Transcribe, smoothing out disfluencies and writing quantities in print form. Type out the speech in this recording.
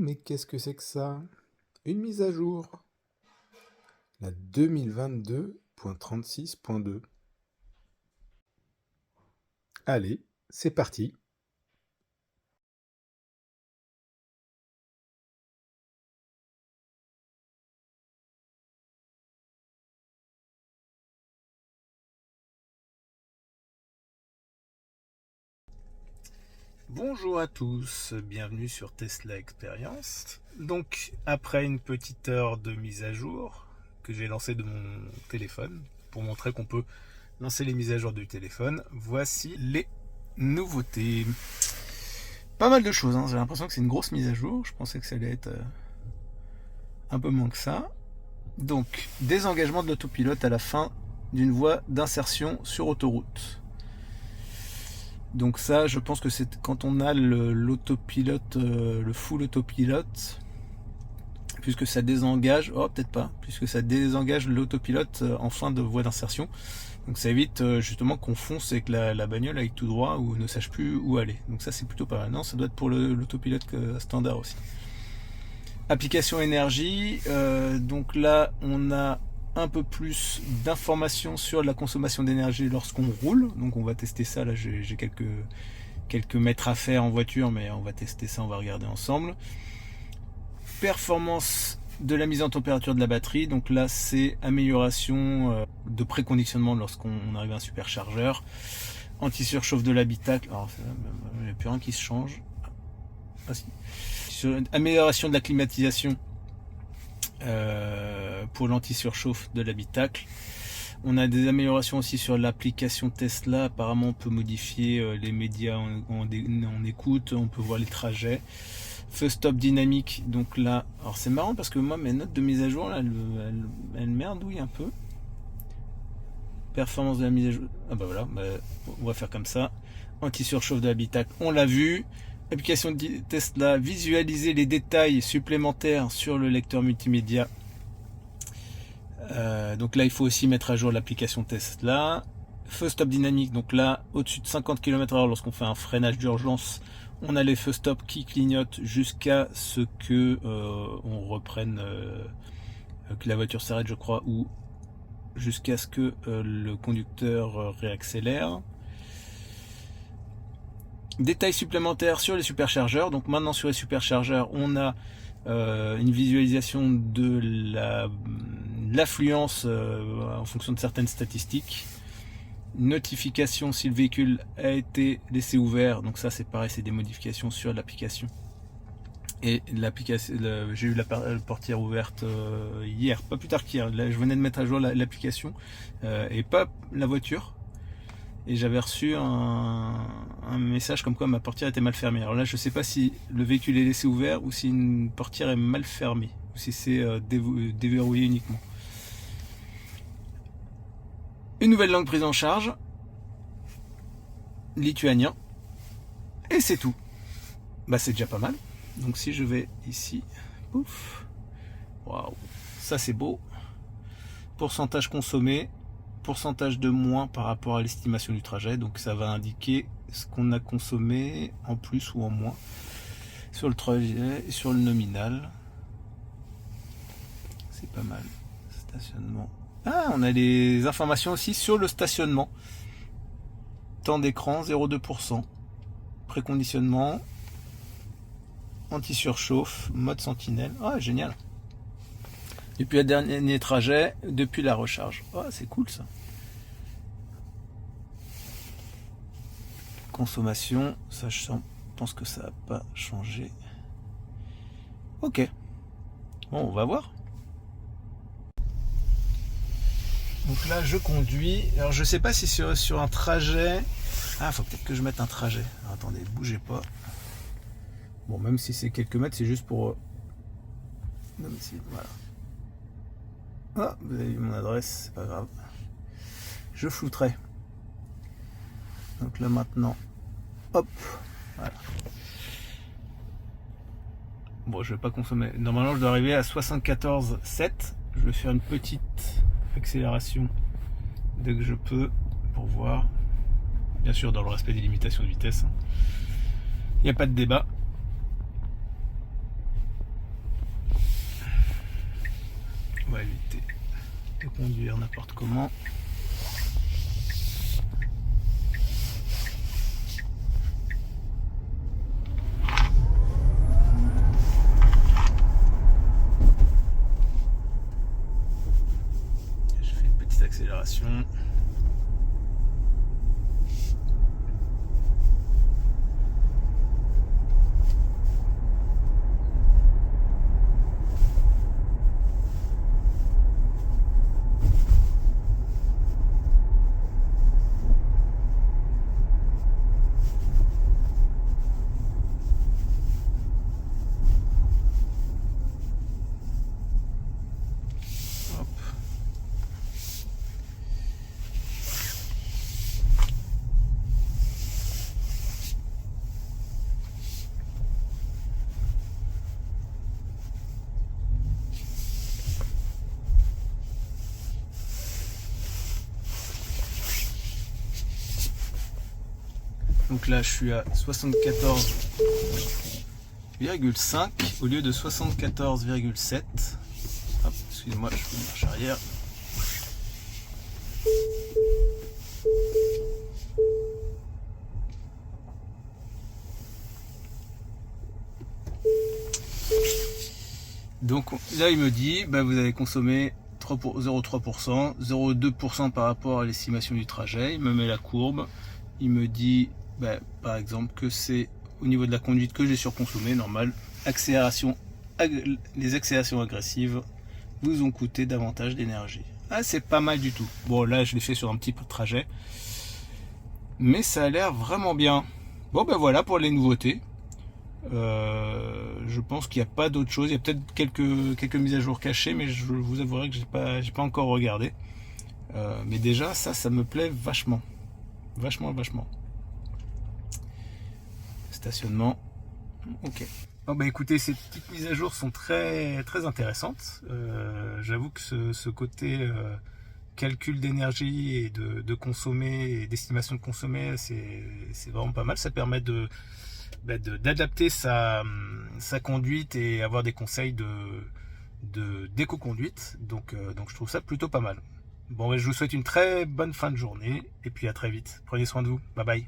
mais qu'est-ce que c'est que ça? Une mise à jour. La 2022.36.2. Allez, c'est parti. Bonjour à tous, bienvenue sur Tesla Experience. Donc, après une petite heure de mise à jour que j'ai lancée de mon téléphone, pour montrer qu'on peut lancer les mises à jour du téléphone, voici les nouveautés. Pas mal de choses, hein. J'ai l'impression que c'est une grosse mise à jour. Je pensais que ça allait être un peu moins que ça. Donc, désengagement de l'autopilote à la fin d'une voie d'insertion sur autoroute. Donc ça, je pense que c'est quand on a l'autopilote, le full autopilote, puisque ça désengage, peut-être pas, puisque ça désengage l'autopilote en fin de voie d'insertion. Donc ça évite justement qu'on fonce et que la bagnole aille tout droit ou ne sache plus où aller. Donc ça c'est plutôt pas mal. Non, ça doit être pour l'autopilote standard aussi. Application énergie, donc là on a un peu plus d'informations sur la consommation d'énergie lorsqu'on roule. Donc on va tester ça, là j'ai quelques mètres à faire en voiture, mais on va tester ça, on va regarder ensemble. Performance de la mise en température de la batterie, donc là c'est amélioration de préconditionnement lorsqu'on arrive à un superchargeur. Anti-surchauffe de l'habitacle, alors il n'y a plus rien qui se change. Ah, si. Amélioration de la climatisation pour l'anti-surchauffe de l'habitacle. On a des améliorations aussi sur l'application Tesla. Apparemment on peut modifier les médias en écoute, on peut voir les trajets. Feu stop dynamique, donc là, alors c'est marrant parce que moi mes notes de mise à jour là, elles merdouillent un peu. Performance de la mise à jour, voilà, on va faire comme ça. Anti-surchauffe de l'habitacle, on l'a vu. Application Tesla, visualiser les détails supplémentaires sur le lecteur multimédia. Donc là il faut aussi mettre à jour l'application Tesla. Feu stop dynamique, donc là au-dessus de 50 km/h lorsqu'on fait un freinage d'urgence, on a les feux stop qui clignotent jusqu'à ce que on reprenne, que la voiture s'arrête, je crois, ou jusqu'à ce que le conducteur réaccélère. Détails supplémentaires sur les superchargeurs. Donc maintenant sur les superchargeurs, on a une visualisation de l'affluence en fonction de certaines statistiques. Notification si le véhicule a été laissé ouvert. Donc ça c'est pareil, c'est des modifications sur l'application. Et l'application, j'ai eu la portière ouverte hier, pas plus tard qu'hier. Là, je venais de mettre à jour l'application et pas la voiture. Et j'avais reçu un message comme quoi ma portière était mal fermée. Alors là, je sais pas si le véhicule est laissé ouvert ou si une portière est mal fermée, ou si c'est déverrouillé uniquement. Une nouvelle langue prise en charge, lituanien, et c'est tout. Bah c'est déjà pas mal. Donc si je vais ici, pouf, waouh, ça c'est beau. Pourcentage consommé, pourcentage de moins par rapport à l'estimation du trajet, donc ça va indiquer ce qu'on a consommé en plus ou en moins sur le trajet et sur le nominal. C'est pas mal. Stationnement. Ah, on a les informations aussi sur le stationnement. Temps d'écran 0,2%. Préconditionnement. Anti-surchauffe. Mode sentinelle. Ah, génial. Et puis le dernier trajet depuis la recharge. Ah, c'est cool ça. Consommation, ça je pense que ça n'a pas changé. Ok. Bon, on va voir. Donc là, je conduis. Alors, je sais pas si sur un trajet. Ah, faut peut-être que je mette un trajet. Alors, attendez, bougez pas. Bon, même si c'est quelques mètres, c'est juste pour. Domicile, voilà. Ah, vous avez vu mon adresse, c'est pas grave. Je flouterai. Donc là maintenant, hop, voilà. Bon, je vais pas consommer. Normalement, je dois arriver à 74,7. Je vais faire une petite accélération dès que je peux pour voir. Bien sûr, dans le respect des limitations de vitesse. Il n'y a pas de débat. On va éviter de conduire n'importe comment. Je fais une petite accélération. Donc là, je suis à 74,5 au lieu de 74,7. Hop, excusez-moi, je fais une marche arrière. Donc là, il me dit, bah, vous avez consommé 0,3%, 0,2% par rapport à l'estimation du trajet. Il me met la courbe. Il me dit, bah, par exemple, que c'est au niveau de la conduite que j'ai surconsommé, normal. Les accélérations agressives vous ont coûté davantage d'énergie. Ah, c'est pas mal du tout. Bon, là, je l'ai fait sur un petit peu de trajet. Mais ça a l'air vraiment bien. Bon, ben voilà pour les nouveautés. Je pense qu'il n'y a pas d'autre chose. Il y a peut-être quelques mises à jour cachées, mais je vous avouerai que j'ai pas encore regardé. Mais déjà, ça me plaît vachement. Vachement. Stationnement. Ok. Bon, bah écoutez, ces petites mises à jour sont très intéressantes. J'avoue que ce côté calcul d'énergie et de consommer et d'estimation de consommer, c'est vraiment pas mal. Ça permet d'adapter sa conduite et avoir des conseils d'éco-conduite. Donc je trouve ça plutôt pas mal. Bon, je vous souhaite une très bonne fin de journée et puis à très vite. Prenez soin de vous. Bye bye.